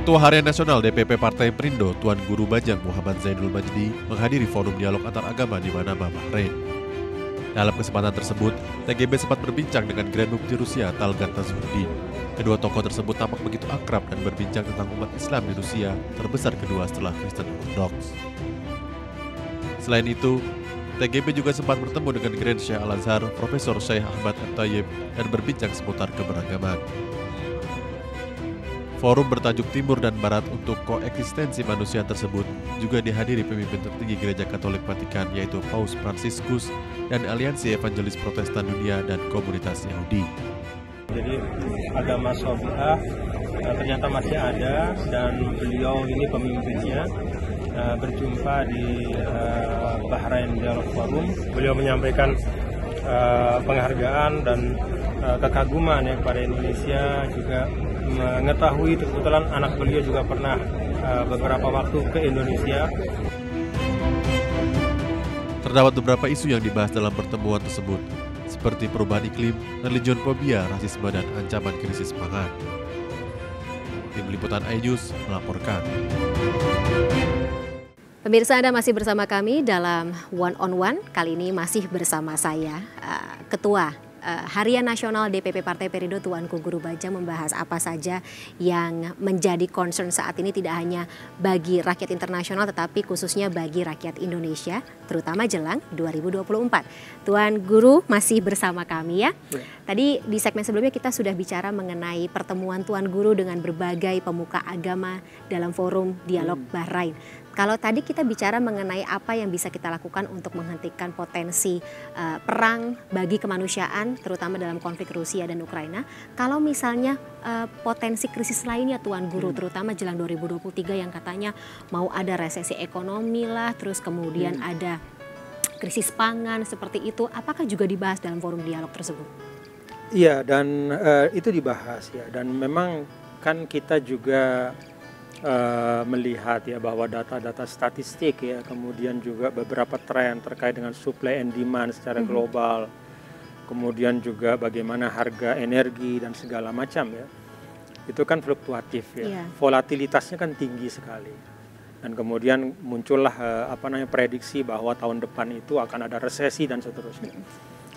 Ketua Harian Nasional DPP Partai Perindo, Tuan Guru Bajang Muhammad Zainul Majdi, menghadiri forum dialog antar agama di Manama, Bahrain. Dalam kesempatan tersebut, TGB sempat berbincang dengan Grand Mufti Rusia Talgat Nazarudin. Kedua tokoh tersebut tampak begitu akrab dan berbincang tentang umat Islam di Rusia, terbesar kedua setelah Kristen Ortodoks. Selain itu, TGB juga sempat bertemu dengan Grand Syekh Al-Azhar, Profesor Syekh Ahmad At-Tayyib, dan berbincang seputar keberagaman. Forum bertajuk Timur dan Barat untuk Koeksistensi Manusia tersebut juga dihadiri pemimpin tertinggi Gereja Katolik Vatikan, yaitu Paus Fransiskus dan Aliansi Evangelis Protestan Dunia dan Komunitas Yahudi. Jadi agama Syafi'ah ternyata masih ada, dan beliau ini pemimpinnya berjumpa di Bahrain Dialog Forum. Beliau menyampaikan penghargaan dan kekaguman ya kepada Indonesia, juga mengetahui kebetulan anak beliau juga pernah beberapa waktu ke Indonesia. Terdapat beberapa isu yang dibahas dalam pertemuan tersebut, seperti perubahan iklim, religion fobia, rasisme, dan ancaman krisis pangan. Tim Liputan iNews melaporkan. Pemirsa, Anda masih bersama kami dalam One on One. Kali ini masih bersama saya, Ketua Harian Nasional DPP Partai Perindo Tuanku Guru Bajang, membahas apa saja yang menjadi concern saat ini, tidak hanya bagi rakyat internasional tetapi khususnya bagi rakyat Indonesia, terutama jelang 2024. Tuan Guru masih bersama kami ya. Tadi di segmen sebelumnya kita sudah bicara mengenai pertemuan Tuan Guru dengan berbagai pemuka agama dalam forum dialog Bahrain. Kalau tadi kita bicara mengenai apa yang bisa kita lakukan untuk menghentikan potensi perang bagi kemanusiaan, terutama dalam konflik Rusia dan Ukraina. Kalau misalnya potensi krisis lainnya Tuan Guru, terutama jelang 2023 yang katanya mau ada resesi ekonomi lah, terus kemudian ada krisis pangan seperti itu, apakah juga dibahas dalam forum dialog tersebut? Iya, dan itu dibahas ya, dan memang kan kita juga melihat ya bahwa data-data statistik ya, kemudian juga beberapa tren terkait dengan supply and demand secara global, kemudian juga bagaimana harga energi dan segala macam ya, itu kan fluktuatif ya, volatilitasnya kan tinggi sekali, dan kemudian muncullah prediksi bahwa tahun depan itu akan ada resesi dan seterusnya.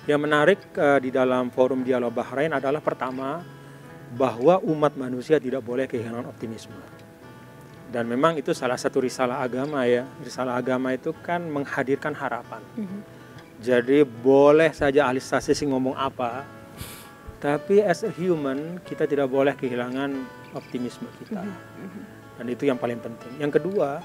Yang menarik di dalam forum dialog Bahrain adalah pertama, bahwa umat manusia tidak boleh kehilangan optimisme. Dan memang itu salah satu risalah agama ya. Risalah agama itu kan menghadirkan harapan. Jadi boleh saja ahli statistik ngomong apa, tapi as a human kita tidak boleh kehilangan optimisme kita. Dan itu yang paling penting. Yang kedua,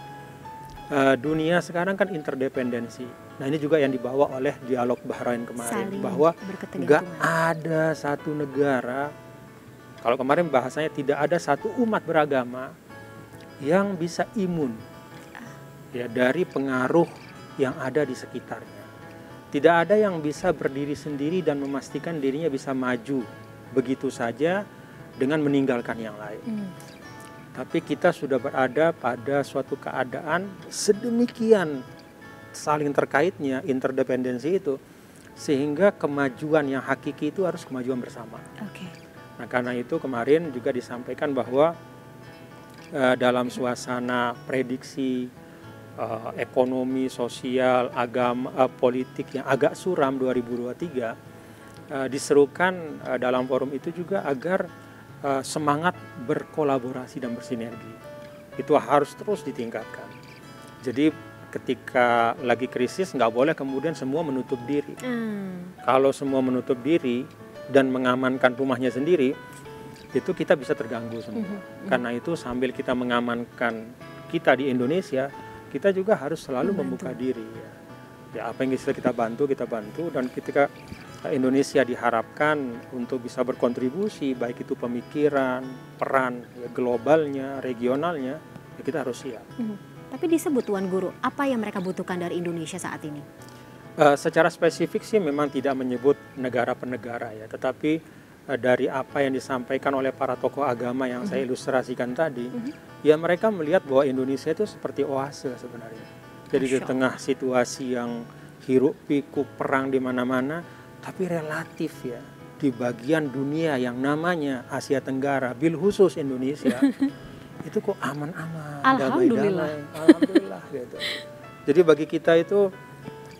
dunia sekarang kan interdependensi. Nah ini juga yang dibawa oleh dialog Bahrain kemarin. Saling bahwa nggak ada satu negara, kalau kemarin bahasanya tidak ada satu umat beragama yang bisa imun ya dari pengaruh yang ada di sekitarnya. Tidak ada yang bisa berdiri sendiri dan memastikan dirinya bisa maju begitu saja dengan meninggalkan yang lain. Tapi kita sudah berada pada suatu keadaan sedemikian saling terkaitnya, interdependensi itu, sehingga kemajuan yang hakiki itu harus kemajuan bersama. Nah karena itu kemarin juga disampaikan bahwa dalam suasana prediksi ekonomi, sosial, agama, politik yang agak suram 2023, diserukan dalam forum itu juga agar semangat berkolaborasi dan bersinergi itu harus terus ditingkatkan. Jadi ketika lagi krisis nggak boleh kemudian semua menutup diri. Kalau semua menutup diri dan mengamankan rumahnya sendiri, itu kita bisa terganggu semua. Karena itu sambil kita mengamankan kita di Indonesia, kita juga harus selalu membuka diri ya. Apa yang bisa kita bantu, dan ketika Indonesia diharapkan untuk bisa berkontribusi, baik itu pemikiran, peran ya, globalnya, regionalnya, ya kita harus siap. Tapi disebut Tuan Guru, apa yang mereka butuhkan dari Indonesia saat ini? Secara spesifik sih memang tidak menyebut negara per negara ya, tetapi dari apa yang disampaikan oleh para tokoh agama yang saya ilustrasikan tadi, ya mereka melihat bahwa Indonesia itu seperti oase sebenarnya. Jadi di tengah situasi yang hiruk pikuk perang di mana-mana, tapi relatif ya di bagian dunia yang namanya Asia Tenggara, bil khusus Indonesia, itu kok aman-aman, Alhamdulillah. damai-damai, alhamdulillah gitu. Jadi bagi kita itu,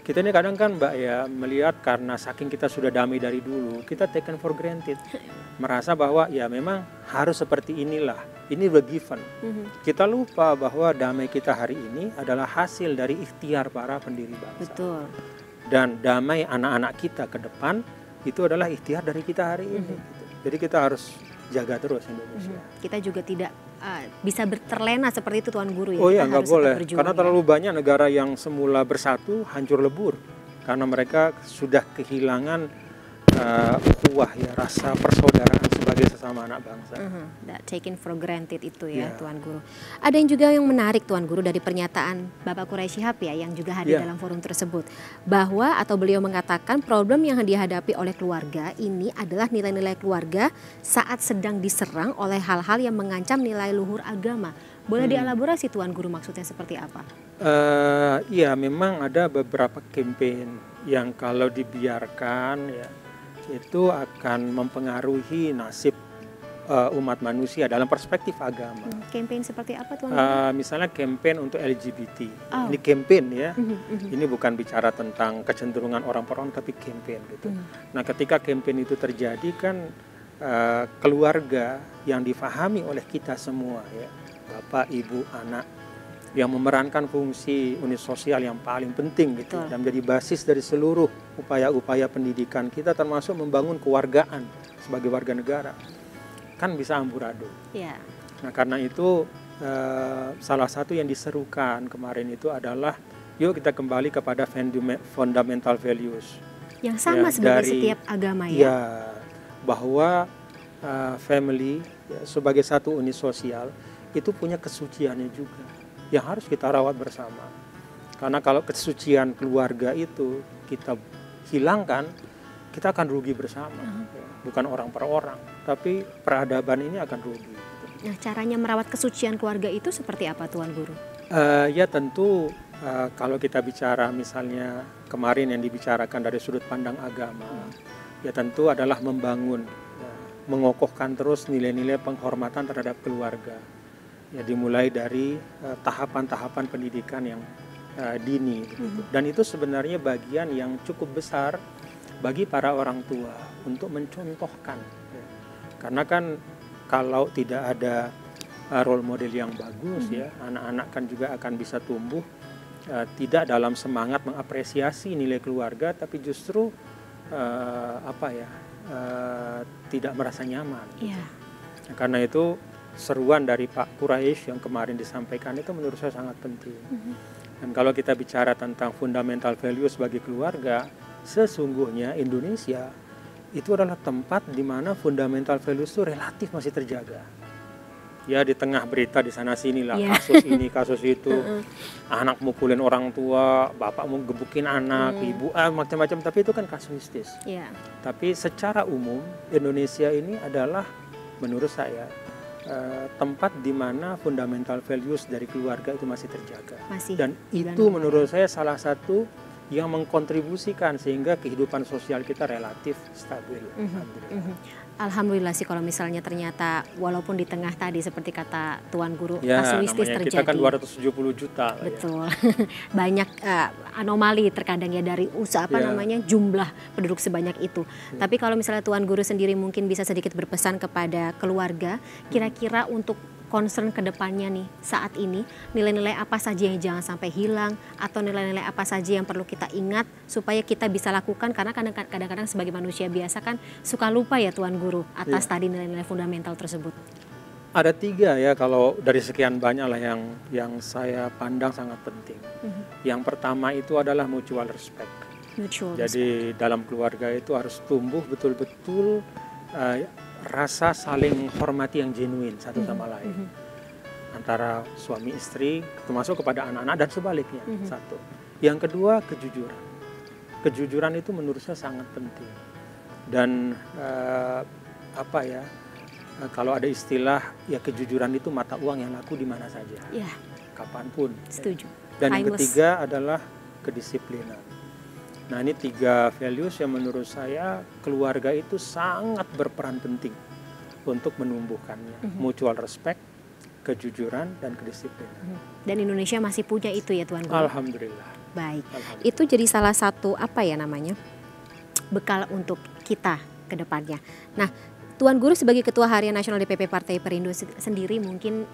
kita ini kadang kan Mbak ya melihat karena saking kita sudah damai dari dulu, kita taken for granted, merasa bahwa ya memang harus seperti inilah, ini udah given. Kita lupa bahwa damai kita hari ini adalah hasil dari ikhtiar para pendiri bangsa. Betul. Dan damai anak-anak kita ke depan itu adalah ikhtiar dari kita hari ini. Gitu. Jadi kita harus jaga terus Indonesia. Kita juga tidak bisa terlena seperti itu Tuan Guru ya. Oh iya, Kita nggak harus tetap boleh. berjuang, Karena ya. terlalu banyak negara yang semula bersatu hancur lebur. Karena mereka sudah kehilangan ukhuwah ya, rasa persaudaraan sebagai sesama anak bangsa. That taken for granted itu ya, Ya. Tuan Guru. Ada yang juga yang menarik Tuan Guru dari pernyataan Bapak Quraisy Shihab ya, yang juga hadir Ya. dalam forum tersebut, bahwa atau beliau mengatakan problem yang dihadapi oleh keluarga ini adalah nilai-nilai keluarga saat sedang diserang oleh hal-hal yang mengancam nilai luhur agama. Boleh dielaborasi Tuan Guru maksudnya seperti apa? Iya, memang ada beberapa campaign yang kalau dibiarkan ya itu akan mempengaruhi nasib umat manusia dalam perspektif agama. Campaign seperti apa Tuan Guru? Misalnya campaign untuk LGBT. Oh. Ini campaign ya. Ini bukan bicara tentang kecenderungan orang per orang, tapi campaign gitu. Nah, ketika campaign itu terjadi kan keluarga yang difahami oleh kita semua ya, bapak, ibu, anak, yang memerankan fungsi unit sosial yang paling penting gitu, Betul. dan menjadi basis dari seluruh upaya-upaya pendidikan kita, termasuk membangun kewargaan sebagai warga negara, kan bisa amburadul. Ya. Nah, karena itu salah satu yang diserukan kemarin itu adalah yuk kita kembali kepada fundamental values. Yang sama Ya, sebagai dari- setiap agama ya. Ya, bahwa family ya, sebagai satu unit sosial itu punya kesuciannya juga yang harus kita rawat bersama. Karena kalau kesucian keluarga itu kita hilangkan, kita akan rugi bersama. Ya, bukan orang per orang, tapi peradaban ini akan rugi. Nah, caranya merawat kesucian keluarga itu seperti apa Tuan Guru? Ya tentu kalau kita bicara misalnya kemarin yang dibicarakan dari sudut pandang agama, ya tentu adalah membangun, ya, mengokohkan terus nilai-nilai penghormatan terhadap keluarga. Ya, dimulai dari tahapan-tahapan pendidikan yang dini gitu. Dan itu sebenarnya bagian yang cukup besar bagi para orang tua untuk mencontohkan ya. Karena kan kalau tidak ada role model yang bagus ya, anak-anak kan juga akan bisa tumbuh tidak dalam semangat mengapresiasi nilai keluarga, tapi justru tidak merasa nyaman. Iya. Nah, karena itu seruan dari Pak Quraisy yang kemarin disampaikan itu menurut saya sangat penting. Dan kalau kita bicara tentang fundamental value sebagai keluarga, sesungguhnya Indonesia itu adalah tempat di mana fundamental values itu relatif masih terjaga. Ya, di tengah berita di sana sini lah, kasus ini kasus itu, anak mukulin orang tua, bapak mau gebukin anak, ibu macam-macam, tapi itu kan kasuistis. Iya. Tapi secara umum Indonesia ini adalah menurut saya tempat di mana fundamental values dari keluarga itu masih terjaga. Dan itu menurut saya salah satu yang mengkontribusikan sehingga kehidupan sosial kita relatif stabil. Alhamdulillah sih kalau misalnya ternyata walaupun di tengah tadi seperti kata Tuan Guru ya, kasuistis terjadi. Kita kan 270 juta. Betul. Banyak anomali terkadang ya dari jumlah penduduk sebanyak itu. Tapi kalau misalnya Tuan Guru sendiri mungkin bisa sedikit berpesan kepada keluarga, kira-kira untuk concern ke depannya nih saat ini, nilai-nilai apa saja yang jangan sampai hilang atau nilai-nilai apa saja yang perlu kita ingat supaya kita bisa lakukan, karena kadang-kadang sebagai manusia biasa kan suka lupa ya Tuan Guru atas tadi nilai-nilai fundamental tersebut. Ada 3 ya kalau dari sekian banyak lah yang saya pandang sangat penting. Yang pertama itu adalah mutual respect. Jadi dalam keluarga itu harus tumbuh betul-betul rasa saling menghormati yang genuine satu sama lain antara suami istri, termasuk kepada anak-anak dan sebaliknya. Satu. Yang kedua, kejujuran itu menurut saya sangat penting. Dan kalau ada istilah ya, kejujuran itu mata uang yang laku di mana saja, kapanpun. Setuju. Dan yang ketiga adalah kedisiplinan. Nah, ini 3 values yang menurut saya keluarga itu sangat berperan penting untuk menumbuhkannya. Mutual respect, kejujuran, dan kedisiplinan. Dan Indonesia masih punya itu ya Tuan Guru? Alhamdulillah. Baik, Alhamdulillah. itu jadi salah satu bekal untuk kita ke depannya. Nah, Tuan Guru sebagai Ketua Harian Nasional DPP Partai Perindo sendiri mungkin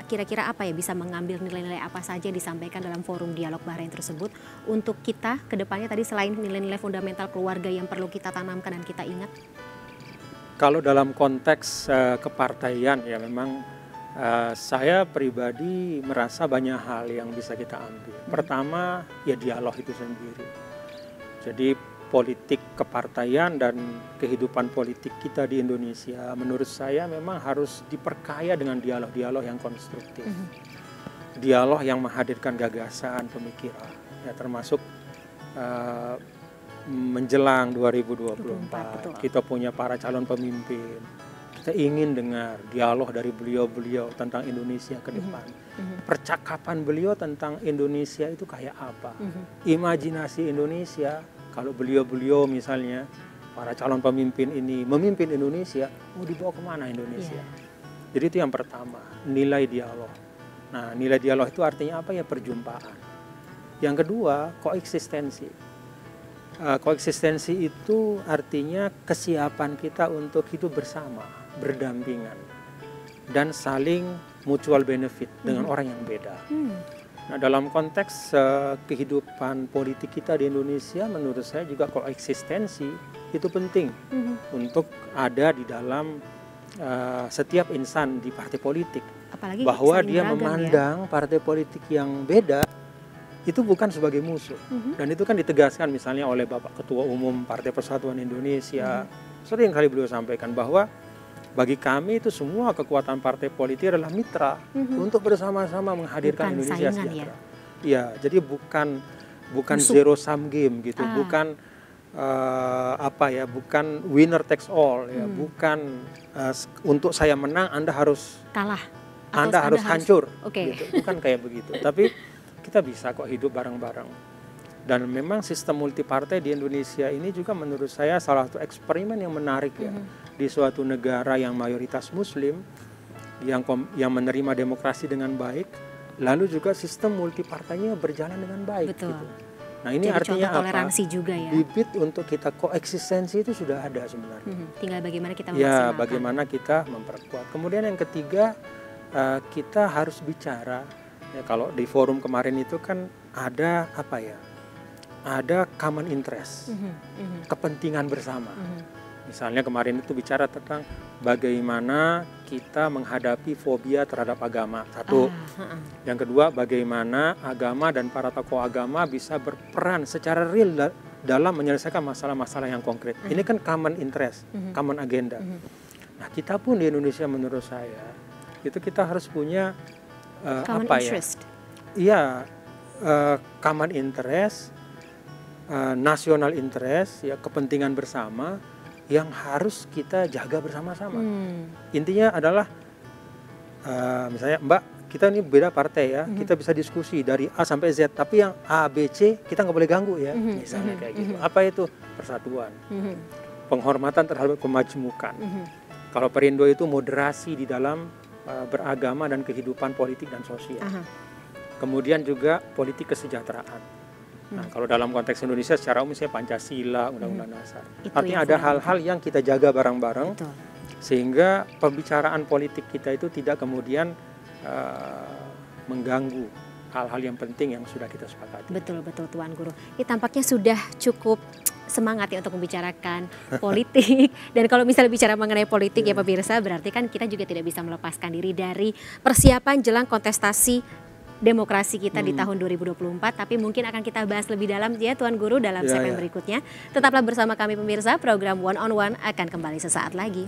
kira-kira apa ya, bisa mengambil nilai-nilai apa saja yang disampaikan dalam forum dialog Bahrain tersebut untuk kita ke depannya, tadi selain nilai-nilai fundamental keluarga yang perlu kita tanamkan dan kita ingat? Kalau dalam konteks kepartaian ya memang saya pribadi merasa banyak hal yang bisa kita ambil. Pertama ya dialog itu sendiri. Jadi politik kepartaian dan kehidupan politik kita di Indonesia menurut saya memang harus diperkaya dengan dialog-dialog yang konstruktif. Dialog yang menghadirkan gagasan, pemikiran, ya termasuk menjelang 2024. Kita punya para calon pemimpin. Kita ingin dengar dialog dari beliau-beliau tentang Indonesia ke depan. Percakapan beliau tentang Indonesia itu kayak apa? Imajinasi Indonesia. Kalau beliau-beliau misalnya para calon pemimpin ini memimpin Indonesia, mau dibawa kemana Indonesia? Jadi itu yang pertama, nilai dialog. Nah, nilai dialog itu artinya apa ya? Perjumpaan. Yang kedua, koeksistensi. Koeksistensi itu artinya kesiapan kita untuk hidup bersama, berdampingan, dan saling mutual benefit dengan orang yang beda. Nah, dalam konteks kehidupan politik kita di Indonesia, menurut saya juga koeksistensi itu penting untuk ada di dalam setiap insan di partai politik. Apalagi bahwa dia beragam, memandang partai politik yang beda itu bukan sebagai musuh. Dan itu kan ditegaskan misalnya oleh Bapak Ketua Umum Partai Persatuan Indonesia. Sering kali beliau sampaikan bahwa bagi kami itu semua kekuatan partai politik adalah mitra untuk bersama-sama menghadirkan bukan Indonesia saingan, sejahtera. Ya, jadi bukan Musuh. zero sum game gitu, bukan bukan winner takes all ya, bukan untuk saya menang Anda harus kalah, Anda harus hancur, okay. gitu. Bukan kayak begitu. Tapi kita bisa kok hidup bareng-bareng. Dan memang sistem multipartai di Indonesia ini juga menurut saya salah satu eksperimen yang menarik ya. Di suatu negara yang mayoritas Muslim, yang menerima demokrasi dengan baik, lalu juga sistem multipartainya berjalan dengan baik. Betul. Gitu. Nah ini jadi artinya apa? Toleransi juga ya. Bibit untuk kita koeksistensi itu sudah ada sebenarnya. Tinggal bagaimana kita memaksimalkan. Ya, bagaimana kita memperkuat. Kemudian yang ketiga, kita harus bicara. Ya, kalau di forum kemarin itu kan ada apa ya? Ada common interest, kepentingan bersama. Misalnya kemarin itu bicara tentang bagaimana kita menghadapi fobia terhadap agama. Satu. Yang kedua, bagaimana agama dan para tokoh agama bisa berperan secara real dalam menyelesaikan masalah-masalah yang konkret. Ini kan common interest, common agenda. Nah, kita pun di Indonesia menurut saya itu kita harus punya common interest. Iya, common interest, national interest, ya kepentingan bersama yang harus kita jaga bersama-sama. Intinya adalah misalnya Mbak, kita ini beda partai ya, kita bisa diskusi dari A sampai Z, tapi yang A, B, C kita nggak boleh ganggu ya, misalnya kayak gitu. Apa itu? Persatuan, penghormatan terhadap kemajmukan. Kalau Perindo itu moderasi di dalam beragama dan kehidupan politik dan sosial. Kemudian juga politik kesejahteraan. Nah, kalau dalam konteks Indonesia secara umum misalnya Pancasila, Undang-Undang Dasar. Artinya ada hal-hal yang kita jaga bareng-bareng, sehingga pembicaraan politik kita itu tidak kemudian mengganggu hal-hal yang penting yang sudah kita sepakati. Betul Tuan Guru. Ini tampaknya sudah cukup semangat ya untuk membicarakan politik. Dan kalau misalnya bicara mengenai politik ya pemirsa, berarti kan kita juga tidak bisa melepaskan diri dari persiapan jelang kontestasi demokrasi kita di tahun 2024, tapi mungkin akan kita bahas lebih dalam ya Tuan Guru dalam segmen berikutnya. Tetaplah bersama kami pemirsa, program One on One akan kembali sesaat lagi.